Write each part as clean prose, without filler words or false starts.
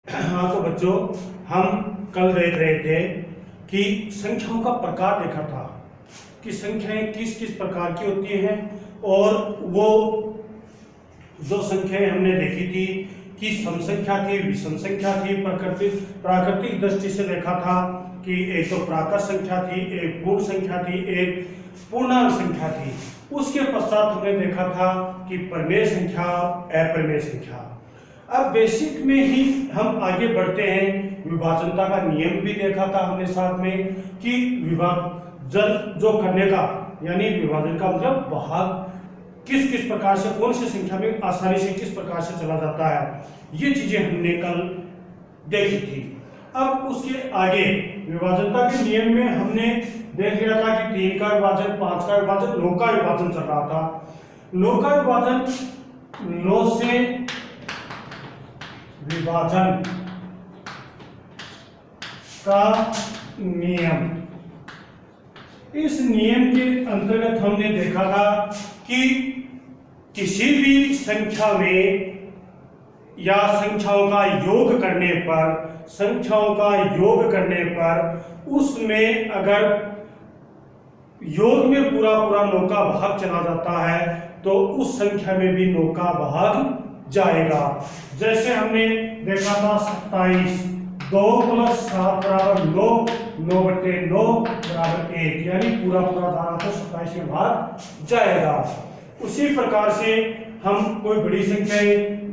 हाँ तो बच्चों, हम कल देख रहे थे कि संख्याओं का प्रकार देखा था कि संख्याएं किस किस प्रकार की होती हैं। और वो जो संख्याएं हमने देखी थी कि सम संख्या थी, विषम संख्या थी, प्राकृतिक दृष्टि से देखा था कि एक तो प्राकृत संख्या थी, एक पूर्ण संख्या थी, एक पूर्णांक संख्या थी। उसके पश्चात हमने देखा था कि परिमेय संख्या, अपरिमेय संख्या। अब बेसिक में ही हम आगे बढ़ते हैं। विभाजनता का नियम भी देखा था हमने साथ में कि विभाजन जो करने का, यानी विभाजन का मतलब भाग किस किस प्रकार से, कौन सी संख्या में आसानी से किस प्रकार से चला जाता है, ये चीजें हमने कल देखी थी। अब उसके आगे विभाजनता के नियम में हमने देख लिया था कि 3 का विभाजन, 5 का विभाजन, 9 का विभाजन चल रहा था। 9 का विभाजन, 9 से विभाजन का नियम, इस नियम के अंतर्गत हमने देखा था कि किसी भी संख्या में या संख्याओं का योग करने पर उसमें अगर योग में पूरा 9 का भाग चला जाता है तो उस संख्या में भी 9 का भाग जाएगा। जैसे हमने देखा था 27, 2 + 7 = 9, 9/9 = 1, यानी पूरा धारा तो 27 में भाग जाएगा। उसी प्रकार से हम कोई बड़ी संख्या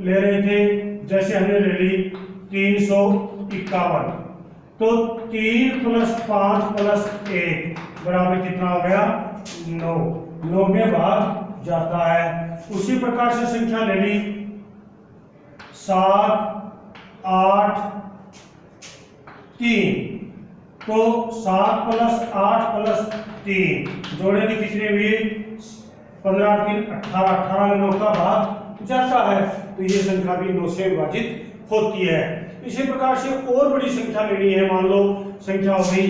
ले रहे थे, जैसे हमने ले ली 351, तो 3 + 5 + 1 बराबर कितना हो गया? 9, 9 में भाग जाता है। उसी प्रकार से संख्या ले ली 7, 8, 3, तो 7 + 8 + 3 जोड़ेंगे कितने हुए? 15, 3, 18, 18 में 9 का भाग जाता है, तो ये संख्या भी 9 से विभाजित होती है। इसी प्रकार से और बड़ी संख्या लेनी है, मान लो संख्या हो गई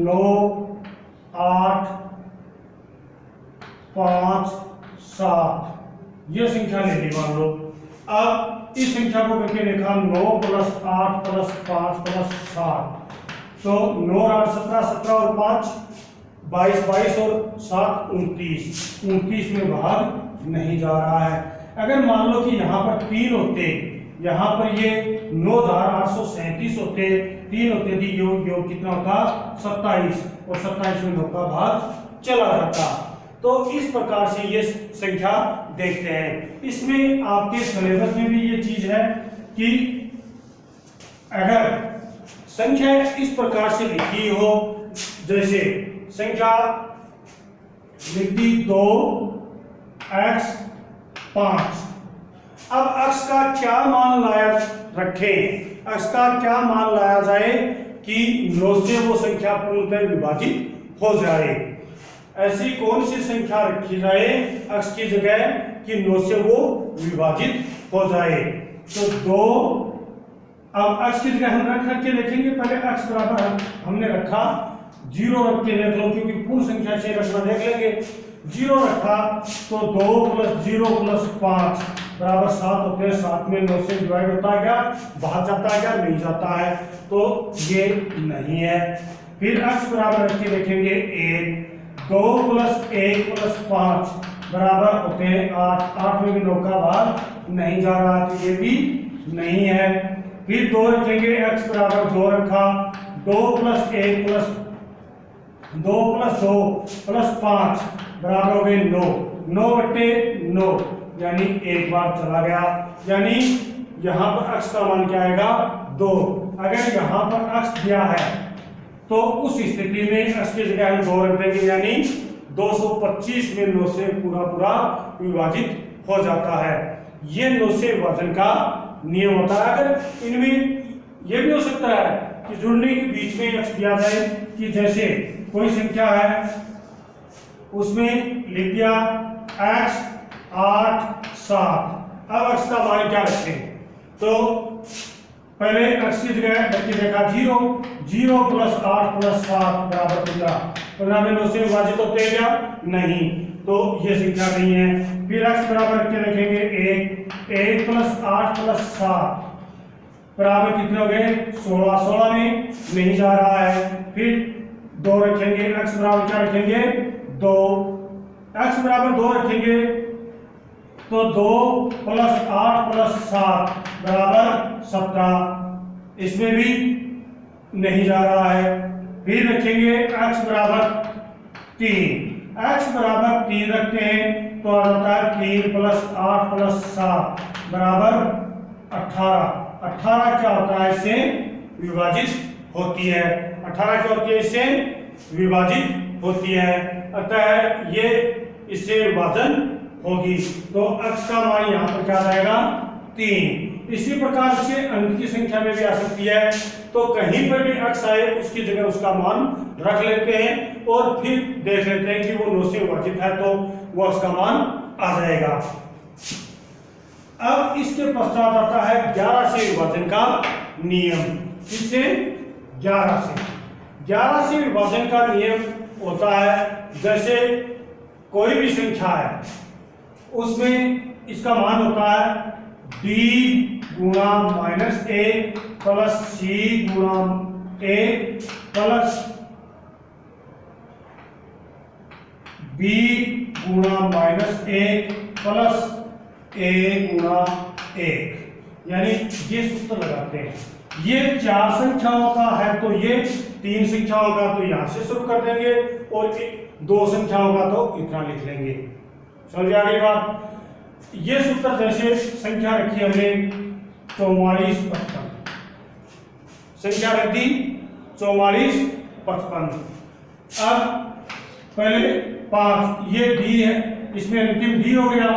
9, 8, 5, 7, ये संख्या ले ली मान लो। अब इस संख्या को करके देखा 9 + 8 + 5 + 7, तो 9 और 8 17, 17 और 5 22, 22 और 7 29, 29 में भाग नहीं जा रहा है। अगर मान लो कि यहाँ पर 3 होते, यहाँ पर ये 9837 होते, 3 होते थी, योग कितना होता? 27, और 27 में 9 का भाग चला जाता। तो इस प्रकार से ये संख्या देखते हैं। इसमें आपके सिलेबस में भी ये चीज है कि अगर संख्या इस प्रकार से लिखी हो, जैसे संख्या लिखी 2x 5, अब x का क्या मान रखें, x का क्या मान लाया जाए कि 9 से वो संख्या पूर्णतः विभाजित हो जाए? ऐसी कौन सी संख्या रखी जाए x की जगह कि 9 से वो विभाजित हो जाए? तो 2, अब x की जगह हम रख के देखेंगे। पहले x बराबर हमने रखा 0 रख के देख लो, क्योंकि पूर्ण संख्या से रखना देख लेंगे। 0 रखा तो 2 + 0 + 5 बराबर 7 होते हैं। 7 में 9 से डिवाइड होता है क्या? भाग जाता है क्या? नहीं जाता है, तो ये नहीं है। फिर x बराबर रख के देखेंगे 1, 2 + 1 + 5 बराबर होते हैं 8, 8 में भी 9 का भाग नहीं जा रहा, तो ये भी नहीं है। फिर 2 रखेंगे, x बराबर 2 रखा, 2 + 1 + 2 + 2 + 5 बराबर हो गए 9, 9/9, यानी एक बार चला गया, यानी यहाँ पर x का मान क्या आएगा? 2। अगर यहाँ पर x दिया है तो उस स्थिति में x की जगह हम 2 रख देंगे, यानी 225 में 9 से पूरा विभाजित हो जाता है। ये 9 से विभाजन का नियम होता है। अगर इनमें यह भी हो सकता है कि जुड़ने के बीच में x दिया जाए, कि जैसे कोई संख्या है उसमें लिख दिया x 8 7, अब x का मान क्या रखें? तो पहले x की जगह रख के देखा 0, 0 + 8 + 7 बराबर 15, 15 में 9 से विभाजित होते हैं क्या? नहीं, तो ये संख्या नहीं है। फिर x बराबर रख के रखेंगे 1, 1 + 8 + 7 बराबर कितने हो गए 16, 16 में नहीं जा रहा है। फिर 2 रखेंगे, x बराबर क्या रखेंगे 2, x बराबर 2 रखेंगे तो 2 + 8 + 7 बराबर 17, इसमें भी नहीं जा रहा है। फिर रखेंगे x बराबर 3, x बराबर 3 रखते हैं तो आ जाता है 3 + 8 + 7 बराबर 18। 18 क्या होता है इससे विभाजित होती है, 18 क्या होती है इससे विभाजित होती है, अतः ये इससे विभाजन होगी। तो x का मान यहाँ पर क्या आ जाएगा 3। इसी प्रकार से अंक की संख्या में भी आ सकती है, तो कहीं पर भी x आए उसकी जगह उसका मान रख लेते हैं और फिर देख लेते हैं कि वो 9 से विभाजित है तो वो x का मान आ जाएगा। अब इसके पश्चात आता है 11 से विभाजन का नियम। इससे 11 से विभाजन का नियम होता है, जैसे कोई भी संख्या है उसमें इसका मान होता है b गुणा -1 प्लस c गुणा 1 प्लस b गुणा -1 प्लस a गुणा 1, यानी ये सूत्र लगाते हैं। ये 4 संख्याओं का है तो ये 3 संख्याओं का तो यहां से शुरू कर देंगे और 2 संख्याओं का तो इतना लिख लेंगे। समझ आ गई बात। ये सूत्र जैसे संख्या रखी हमने 44, 55, संख्या रख दी 44, 55। अब पहले 5, ये d है, इसमें अंतिम d हो गया,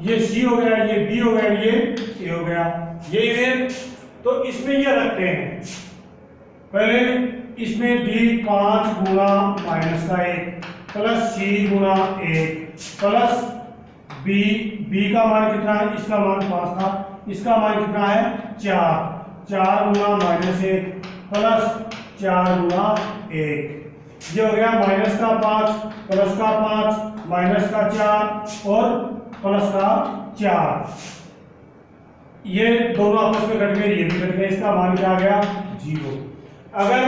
ये c हो गया, ये b हो गया, ये a हो गया, ये इवेंट। तो इसमें ये रखते हैं पहले इसमें d 5 गुणा -1 प्लस c गुणा 1 प्लस b का मान कितना है, इसका मान 5 था, इसका मान कितना है 4 गुणा -1 प्लस 4 गुणा 1, ये हो गया -5 प्लस का 5 माइनस का 4 और प्लस का 4, ये दोनों आपस में कट गए, ये भी कट गए, इसका मान क्या आ गया 0। अगर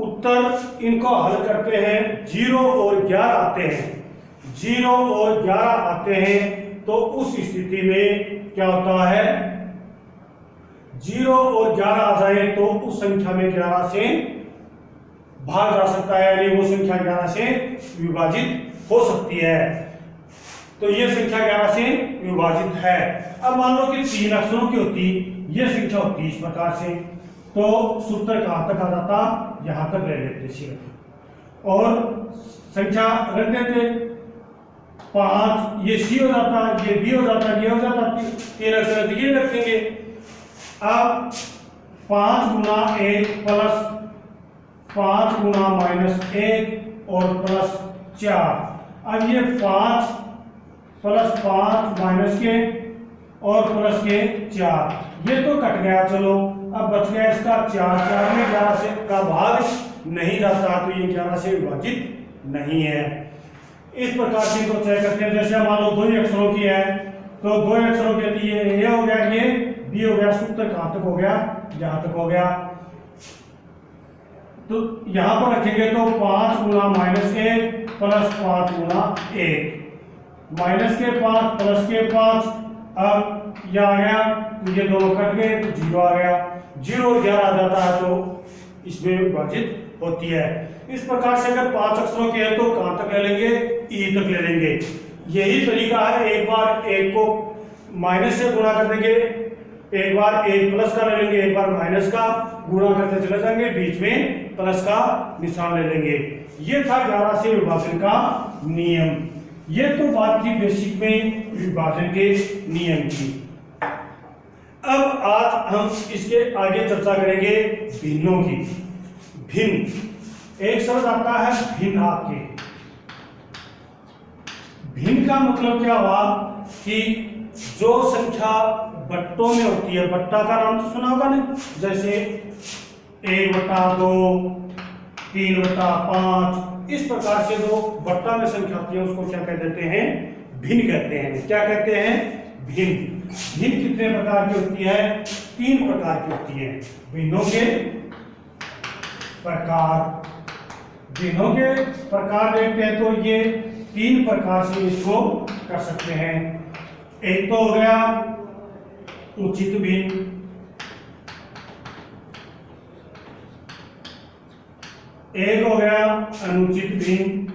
उत्तर इनको हल करते हैं 0 और 11 आते हैं, 0 और 11 आते हैं तो उस स्थिति में क्या होता है 0 और 11 आ जाए तो उस संख्या में 11 से भाग जा सकता है, यानी वो संख्या 11 से विभाजित हो सकती है। तो ये संख्या 11 से विभाजित है। अब मान लो कि 3 अक्षरों की होती ये संख्या होती इस प्रकार से, तो सूत्र कहां तक आ जाता, यहां तक ले लेते सिर्फ और संख्या रख देते 5, ये c हो जाता, ये b हो जाता, ये हो जाता, 3 अक्षर ये रखेंगे। अब 5 गुणा 1 प्लस 5 गुणा -1 और प्लस 4, अब ये 5 प्लस 5 माइनस के और प्लस के 4, ये तो कट गया, चलो अब बच गया इसका 4, 4 में 11 से का भाग नहीं जाता तो ये 11 से विभाजित नहीं है। इस प्रकार से इनको चेक करते हैं, जैसे मान लो 2 अक्षरों की है तो 2 अक्षरों के लिए ये हो गया, ये बी हो गया, सूत्र कहां तक हो गया, यहां तक हो गया। तो यहां पर रखेंगे तो 5 गुणा -1 प्लस 5 गुणा 1, माइनस के 5 प्लस के 5, अब यह आ गया तो ये दोनों कट गए तो 0 आ गया, 0 और 11 आ जाता है तो इसमें विभाजित होती है। इस प्रकार से अगर 5 अक्षरों के है तो कहां तक ले लेंगे, ई तक ले लेंगे। यही तरीका है, एक बार 1 को माइनस से गुणा कर देंगे, एक बार 1 प्लस का ले लेंगे, एक बार माइनस का, गुणा करते चले जाएंगे, बीच में प्लस का निशान ले लेंगे। ये था 11 से विभाजन का नियम। ये तो बात थी बेसिक में विभाजन के नियम की। अब आज हम इसके आगे चर्चा करेंगे भिन्नों की। भिन्न एक शब्द आता है भिन्न, आपके भिन्न का मतलब क्या हुआ कि जो संख्या बट्टों में होती है, बट्टा का नाम तो सुना होगा ना, जैसे 1/2, 3/5, इस प्रकार से जो बट्टा में संख्या होती है उसको क्या कह देते हैं, भिन्न कहते हैं। क्या कहते हैं, भिन्न। भिन्न कितने प्रकार की होती है, तीन प्रकार की होती है। भिन्नों के प्रकार, भिन्नों के प्रकार देखते हैं तो ये तीन प्रकार से इसको कर सकते हैं। एक तो हो गया उचित भिन्न, एक हो गया अनुचित भिन्न,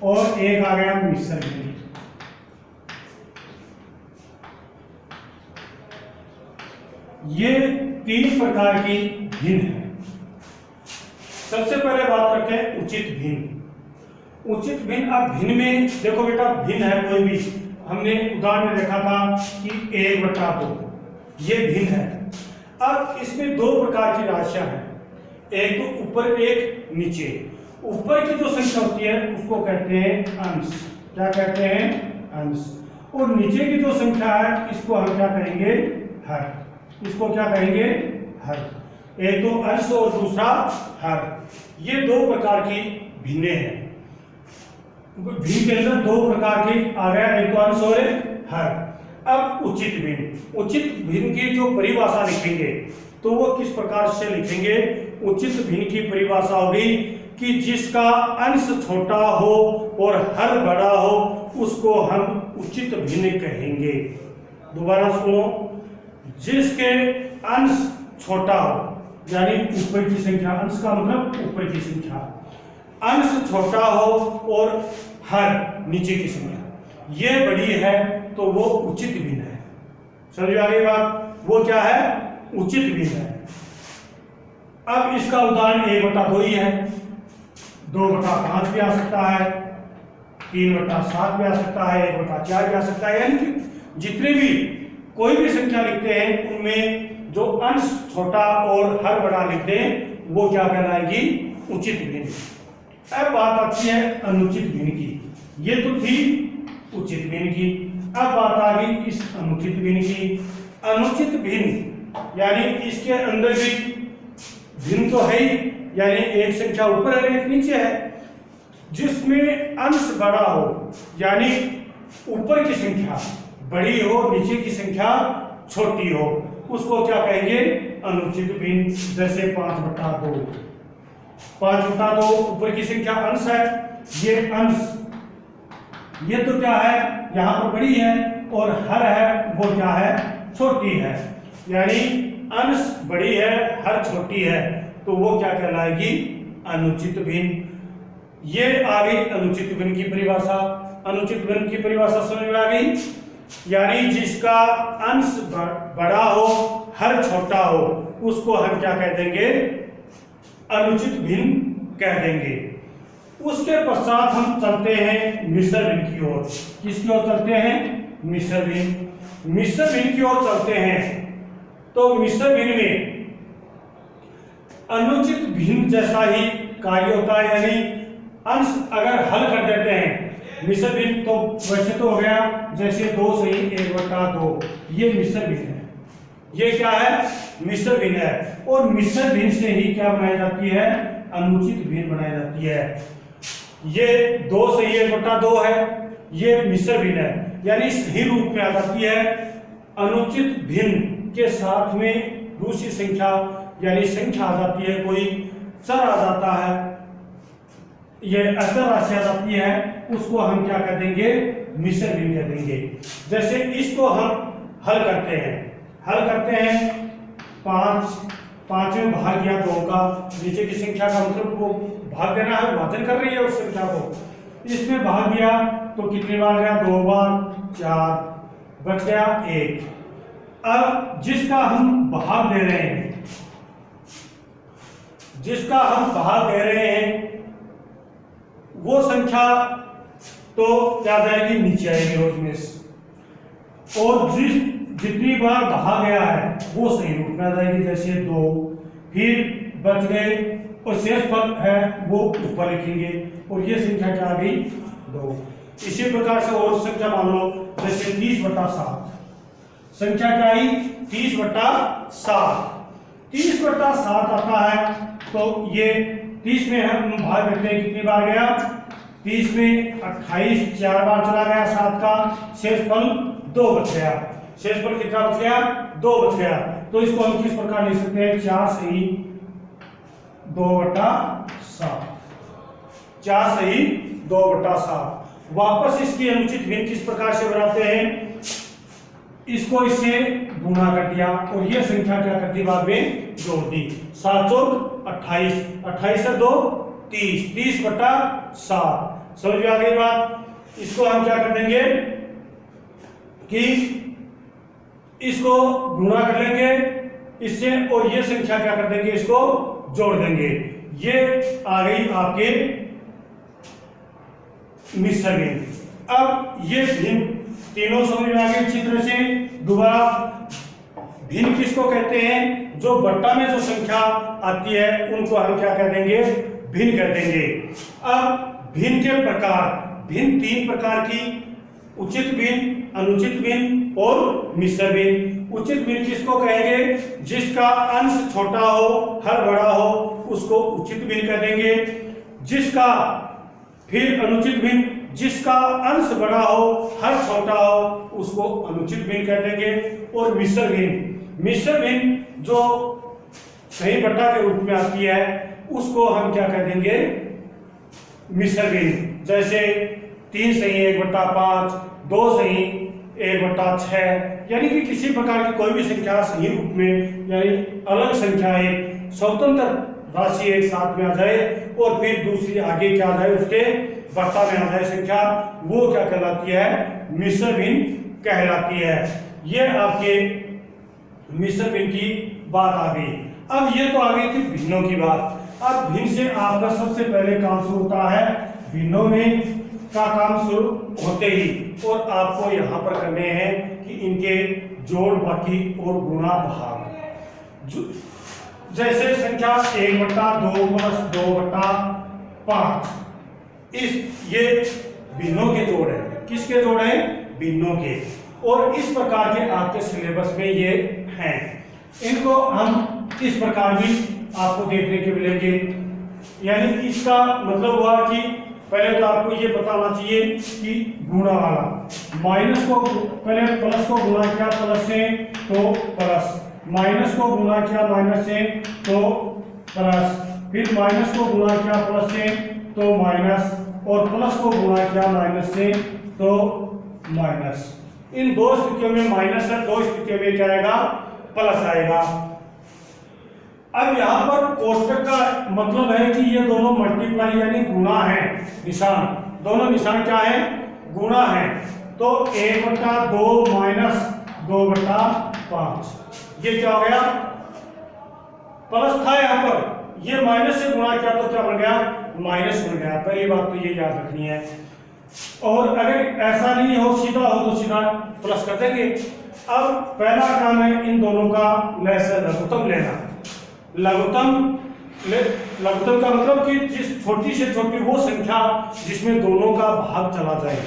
और एक आ गया मिश्र भिन्न। ये तीन प्रकार की भिन्न है। सबसे पहले बात करते हैं उचित भिन्न। उचित भिन्न, अब भिन्न में देखो बेटा, भिन्न है कोई भी, हमने उदाहरण में देखा था कि 1/2, ये भिन्न है। अब इसमें दो प्रकार की राशियां हैं, एक तो ऊपर एक नीचे। ऊपर की जो संख्या होती है उसको कहते हैं अंश, क्या कहते हैं? अंश। और नीचे की जो संख्या है इसको हम क्या कहेंगे? हर। इसको क्या कहेंगे? हर। एक तो अंश और दूसरा हर। ये दो प्रकार की भिन्ने हैं। भिन्न के अंदर दो प्रकार की आ गया, एक तो अंश और एक हर। अब उचित भिन्न, उचित भिन्न की जो परिभाषा लिखेंगे तो वो किस प्रकार से लिखेंगे? उचित भिन्न की परिभाषा होगी कि जिसका अंश छोटा हो और हर बड़ा हो उसको हम उचित भिन्न कहेंगे। दोबारा सुनो, जिसके अंश छोटा हो यानी ऊपर की संख्या, अंश का मतलब ऊपर की संख्या, अंश छोटा हो और हर नीचे की संख्या ये बड़ी है तो वो उचित भिन्न है। समझ आ गई बात? वो क्या है? उचित भिन्न है। अब इसका उदाहरण 1/2 ही है, 2/5 भी आ सकता है, 3/7 भी आ सकता है, 1/4 भी आ सकता है। यानी कि जितने भी कोई भी संख्या लिखते हैं उनमें जो अंश छोटा और हर बड़ा लिखते हैं वो क्या कहलाएगी? उचित भिन्न। अब बात आती है अनुचित भिन्न की। ये तो थी उचित भिन्न की, अब बात आ गई इस अनुचित भिन्न की। अनुचित भिन्न यानी इसके अंदर भी भिन्न तो है ही, यानी एक संख्या ऊपर है एक नीचे है, जिसमें अंश बड़ा हो यानी ऊपर की संख्या बड़ी हो, नीचे की संख्या छोटी हो, उसको क्या कहेंगे? अनुचित भिन्न। जैसे 5/2, 5/2 ऊपर की संख्या अंश है, ये अंश, ये तो क्या है? यहां पर बड़ी है, और हर है वो क्या है? छोटी है। यानी अंश बड़ी है हर छोटी है तो वो क्या कहलाएगी? अनुचित भिन्न। ये आ गई अनुचित भिन्न की परिभाषा। अनुचित भिन्न की परिभाषा समझ में आ गई? यानी जिसका अंश बड़ा हो हर छोटा हो उसको हम क्या कह देंगे? अनुचित भिन्न कह देंगे। उसके पश्चात हम चलते हैं मिश्र भिन्न की ओर। किसकी ओर चलते हैं? मिश्र भिन्न। मिश्र भिन्न की ओर चलते हैं तो मिश्र भिन्न में अनुचित भिन्न जैसा ही कार्य होता है, यानी अंश अगर हल कर देते हैं मिश्र भिन्न तो वैसे तो हो गया जैसे 2 से 1/2, ये मिश्र भिन्न है। ये क्या है? मिश्र भिन्न है। और मिश्र भिन्न से ही क्या बनाई जाती है? अनुचित भिन्न बनाई जाती है। ये 2 से 1/2 है, ये मिश्र भिन्न है, यानी सही रूप में आ जाती है। अनुचित भिन्न के साथ में दूसरी संख्या यानी संख्या आ जाती है, कोई चर आ जाता है, ये अचर राशि आ जाती है, उसको हम क्या कर देंगे? मिश्र भिन्न कर देंगे। जैसे इसको हम हल करते हैं 5 में भाग दिया 2 का, नीचे की संख्या का मतलब वो भाग देना है, विभाजन कर रही है उस संख्या को। इसमें भाग दिया तो कितनी बार गया? 2 बार, 4 बच गया 1। अब जिसका हम भाग दे रहे हैं, वो संख्या तो क्या जाएगी? नीचे आएगी रोज में से। और जितनी बार भाग गया है वो सही रूप में आ जाएगी, जैसे 2, फिर बच गए और शेष फल है वो ऊपर लिखेंगे, और ये संख्या क्या आ गई? 2। इसी प्रकार से और संख्या मान लो, जैसे 30/7, संख्या क्या आई? 30/7। 30/7 आता है तो ये 30 में हम भाग करते हैं, कितनी बार गया? 30 में 28 4 बार चला गया 7 का, शेषफल 2 बच गया। शेषफल कितना बच गया? 2 बच गया। तो इसको हम किस प्रकार लिख सकते हैं? 4 सही 2/7, 4 सही 2/7। वापस इसकी अनुचित भिन्न किस प्रकार से बनाते हैं? इसको इससे गुणा कर दिया और यह संख्या क्या कर दी? बाद में जोड़ दी। 7 चौक 28, 28 से 2 30, 30/7। समझ में आ गई बात? इसको हम क्या कर देंगे कि इसको गुणा कर लेंगे इससे और ये संख्या क्या कर देंगे? इसको जोड़ देंगे। ये आ गई आपके मिश्र भिन्न। अब ये भिन्न तीनों समझ में आ गए अच्छी तरह से। दोबारा भिन्न किसको कहते हैं? जो बट्टा में जो संख्या आती है उनको हम क्या कह देंगे? भिन्न कह देंगे। अब भिन्न के प्रकार, भिन्न 3 प्रकार की, उचित भिन्न, अनुचित भिन्न और मिश्र भिन्न। उचित भिन्न किसको कहेंगे? जिसका अंश छोटा हो हर बड़ा हो उसको उचित भिन्न कह देंगे। जिसका फिर अनुचित भिन्न, जिसका अंश बड़ा हो हर छोटा हो उसको अनुचित भिन्न कह देंगे। और मिश्र भिन्न, मिश्र भिन्न जो सही बट्टा के रूप में आती है उसको हम क्या कह देंगे? मिश्र भिन्न। जैसे 3 सही 1/5, 2 सही 1/6, यानी कि किसी प्रकार की कोई भी संख्या सही रूप में, यानी अलग संख्या एक स्वतंत्र राशि एक साथ में आ जाए और फिर दूसरी आगे क्या आ जाए? उसके बट्टा में आ जाए संख्या, वो क्या कहलाती है? मिश्र भिन्न कहलाती है। ये आपके मिश्र भिन्न की बात आ गई। अब ये तो आ गई थी भिन्नों की बात। अब भिन्न से आपका सबसे पहले काम शुरू होता है भिन्नों में का काम शुरू होते ही, और आपको यहाँ पर करने हैं कि इनके जोड़ बाकी और गुणा भाग। जैसे संख्या 1/2 + 2/5, ये भिन्नों के जोड़ है। किसके जोड़ है? भिन्नों के। और इस प्रकार के आपके सिलेबस में ये हैं। इनको हम इस प्रकार भी आपको देखने के मिलेंगे। यानी इसका मतलब हुआ कि पहले तो आपको ये पता होना चाहिए कि गुणा वाला, माइनस को पहले प्लस को गुणा किया प्लस से तो प्लस, माइनस को गुणा किया माइनस से तो प्लस, फिर माइनस को गुणा किया प्लस से तो माइनस, और प्लस को गुणा किया माइनस से तो माइनस। इन 2 स्थितियों में माइनस है, 2 स्थितियों में क्या आएगा? प्लस आएगा। अब यहाँ पर कोष्टक का मतलब है कि ये दोनों मल्टीप्लाई यानी गुणा है। निशान, दोनों निशान क्या है? गुणा है। तो 1/2 - 2/5, ये क्या हो गया? प्लस था यहाँ पर, ये माइनस से गुणा किया तो क्या बन गया? माइनस बन गया। पहली बात तो ये याद रखनी है। और अगर ऐसा नहीं हो, सीधा हो तो सीधा प्लस कर देंगे। अब पहला काम है इन दोनों का लघुत्तम लेना। लघुत्तम का मतलब कि जिस छोटी से छोटी वो संख्या जिसमें दोनों का भाग चला जाए।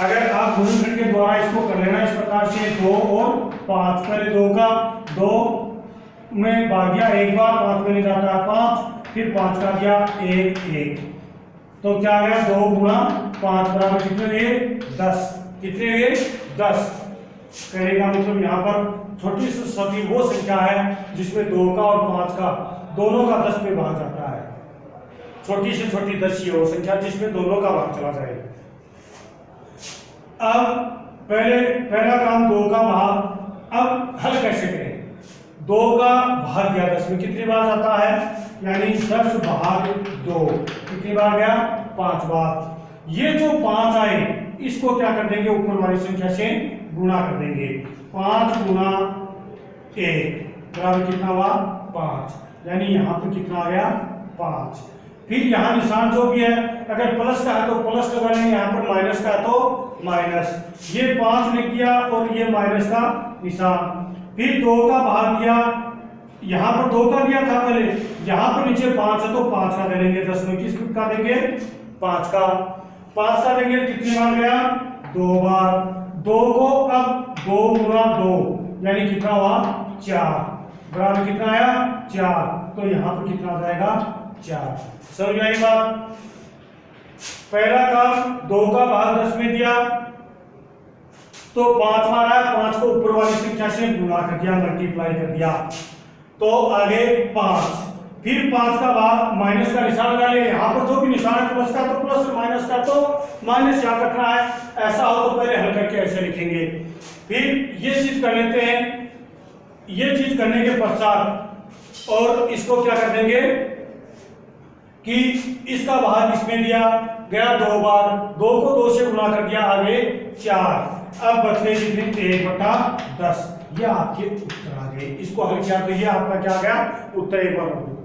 अगर आप गुणनखंड के द्वारा इसको कर लेना इस प्रकार से 2 और 5, पहले 2 का 2 में भाग गया एक बार, 5 में नहीं जाता है 5, फिर 5 का गया 1 1, तो क्या आ गया? 2 × 5 बराबर कितने हुए? 10। कितने हुए? 10। कहने का मतलब यहाँ पर छोटी से छोटी वो संख्या है जिसमें 2 का और 5 का दोनों का 10 में भाग जाता है। छोटी से छोटी 10 ही हो संख्या जिसमें दोनों का भाग चला जाए। अब पहला काम 2 का भाग। अब हल कैसे करें? 2 का भाग गया 10 में, कितनी बार जाता है? यानी 10/2 कितनी बार गया? 5 बार। ये जो 5 आए इसको क्या कर देंगे? ऊपर वाली संख्या से गुणा कर देंगे। 5 × 1 बराबर कितना हुआ? 5। यानी यहाँ पर कितना आ गया? 5। फिर यहाँ निशान जो भी है, अगर प्लस का है तो प्लस लगा लेंगे, यहाँ पर माइनस का है तो माइनस। ये 5 लिख दिया और ये माइनस का निशान। फिर 2 का भाग दिया, यहाँ पर 2 का दिया था पहले, यहाँ पर नीचे 5 है तो 5 का दे देंगे। 10 में किस का देंगे? 5 का। 5 का देंगे, कितनी बार गया? 2 बार। 2 को अब 2 × 2 यानी कितना हुआ? 4 बराबर कितना आया? 4। तो यहाँ पर कितना आ जाएगा? 4। समझ में आई बात? पहला काम 2 का भाग 10 में दिया तो 5 मारा, 5 को ऊपर वाली संख्या से गुणा कर दिया, मल्टीप्लाई कर दिया, तो आगे 5, फिर 5 का भाग माइनस का निशान लगा ले, यहाँ पर जो भी निशान है प्लस का तो प्लस, माइनस का तो माइनस याद रखना है, ऐसा हो तो पहले हल करके ऐसे लिखेंगे। फिर ये चीज कर लेते हैं, ये चीज करने के पश्चात और इसको क्या कर देंगे कि इसका भाग इसमें दिया गया 2 बार, 2 को 2 से गुणा कर दिया, आगे 4, अब बचने कितने 1/10, ये आपके उत्तर आ गए। इसको हल किया तो ये आपका क्या आ गया उत्तर 1/10।